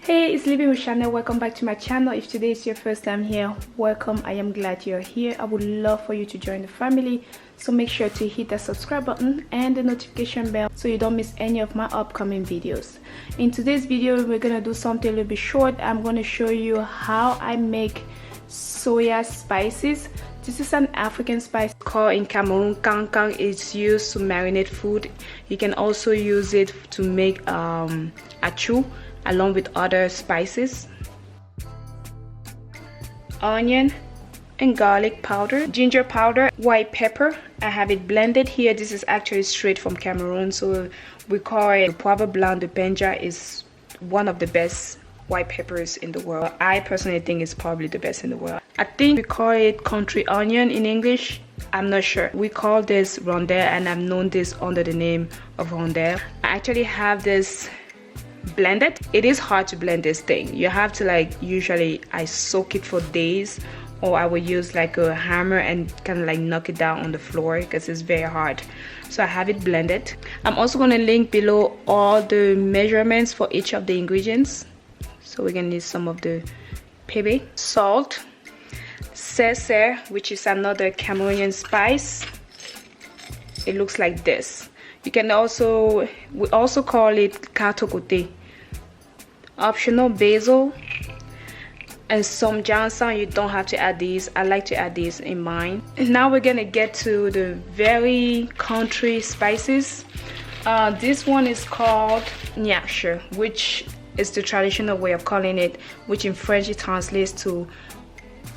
Hey, it's Living with Chanel. Welcome back to my channel. If today is your first time here, welcome. I am glad you're here. I would love for you to join the family, so make sure to hit the subscribe button and the notification bell so you don't miss any of my upcoming videos. In today's video, we're gonna do something a little bit short. I'm gonna show you how I make soya spices. This is an African spice called in Cameroon kang. It's used to marinate food. You can also use it to make achu along with other spices. Onion and garlic powder, ginger powder, white pepper. I have it blended here. This is actually straight from Cameroon, so we call it poivre blanc de Penja. Is one of the best white peppers in the world. I personally think it's probably the best in the world. I think we call it country onion in English. I'm not sure. We call this Rondelle, and I've known this under the name of Rondelle. I actually have this blended. It is hard to blend this thing. You have to usually I soak it for days, or I will use like a hammer and kind of like knock it down on the floor because it's very hard. So I have it blended. I'm also going to link below all the measurements for each of the ingredients. So we're going to need some of the Pebe, salt, Sese, which is another Cameroonian spice. It looks like this. You can also, we also call it katokote. Optional basil and some ginseng. You don't have to add these. I like to add these in mine. And now we're gonna get to the very country spices. This one is called nyashe, which is the traditional way of calling it, which in French it translates to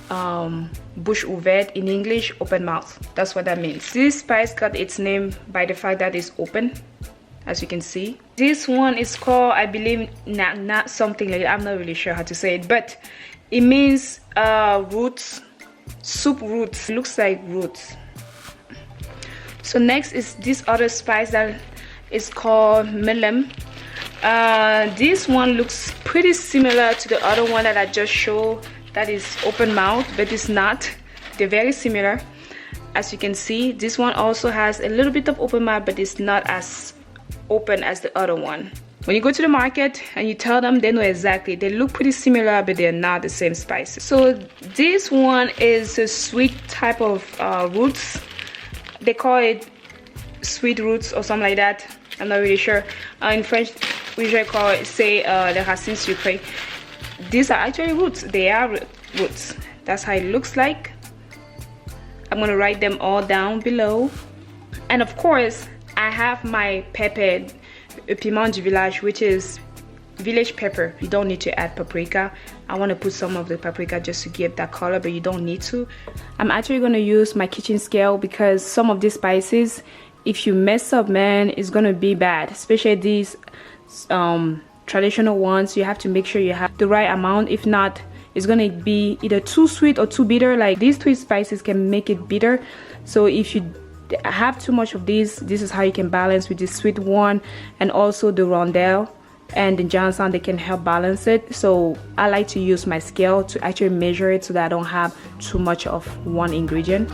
bouche ouverte, in English open mouth. That's what that means. This spice got its name by the fact that it's open, as you can see. This one is called, I believe, not something like that. I'm not really sure how to say it, but it means roots, soup roots. It looks like roots. So next is this other spice that is called Melem. This one looks pretty similar to the other one that I just showed, that is open mouth, but it's not. They're very similar. As you can see, this one also has a little bit of open mouth, but it's not as open as the other one. When you go to the market and you tell them, they know exactly. They look pretty similar, but they're not the same spices. So this one is a sweet type of roots. They call it sweet roots or something like that. I'm not really sure. In French, we usually call it, say, les racines sucrées. These are actually roots. They are roots. That's how it looks like. I'm gonna write them all down below. And of course, I have my pepper, piment du village, which is village pepper. You don't need to add paprika. I want to put some of the paprika just to give that color, but you don't need to. I'm actually gonna use my kitchen scale because some of these spices, if you mess up, man, it's gonna be bad. Especially these traditional ones. You have to make sure you have the right amount. If not, it's gonna be either too sweet or too bitter. Like these two spices can make it bitter. So if you have too much of these, this is how you can balance with this sweet one, and also the Rondelle and the ginseng. They can help balance it. So I like to use my scale to actually measure it so that I don't have too much of one ingredient.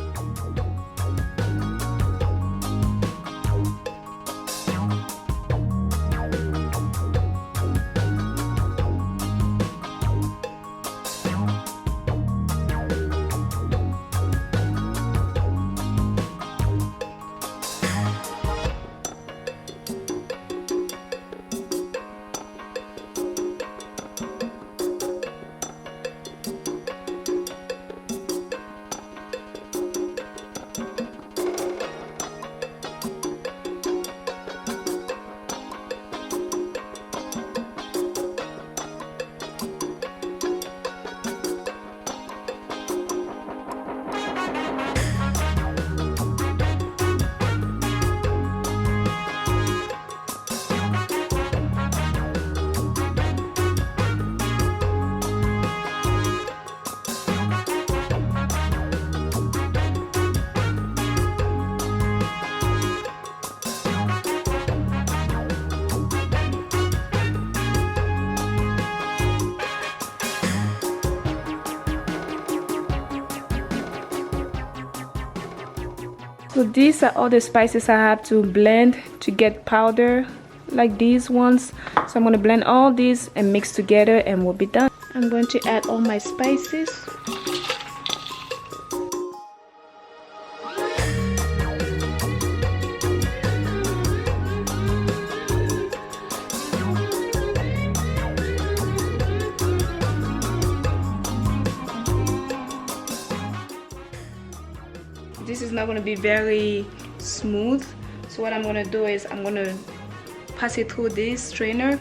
So these are all the spices I have to blend to get powder. like these ones. So I'm going to blend all these and mix together and we'll be done. I'm going to add all my spices. This is not going to be very smooth, so what I'm going to do is I'm going to pass it through this strainer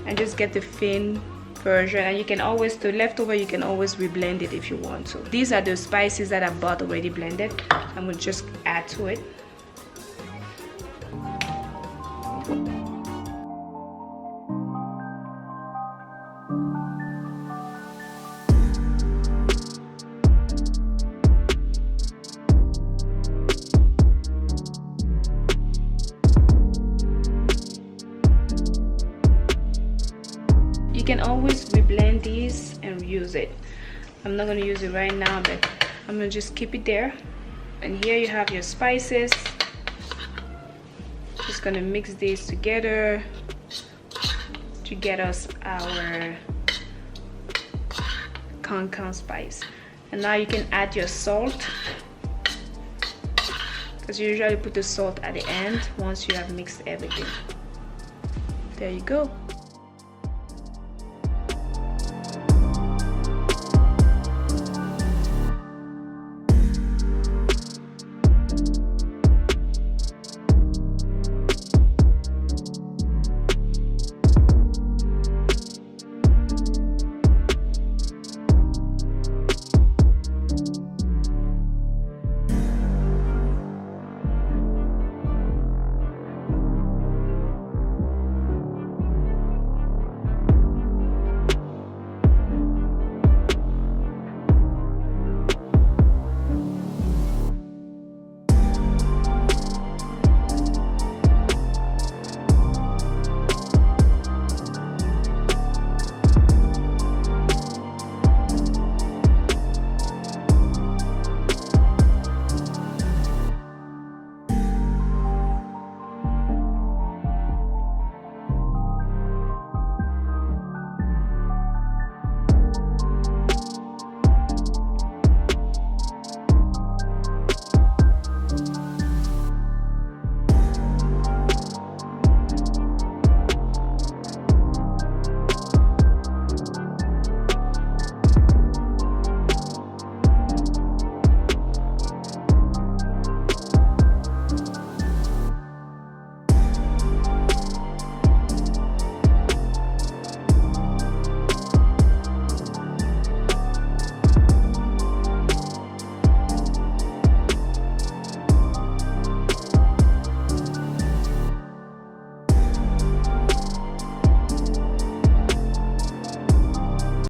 and just get the thin version. And you can always, the leftover, you can always reblend it if you want to. These are the spices that I bought already blended. I'm going to just add to it. You can always reblend these and use it. I'm not going to use it right now, but I'm going to just keep it there. And here you have your spices. Just going to mix these together to get us our cancan spice. And now you can add your salt, because you usually put the salt at the end once you have mixed everything. There you go.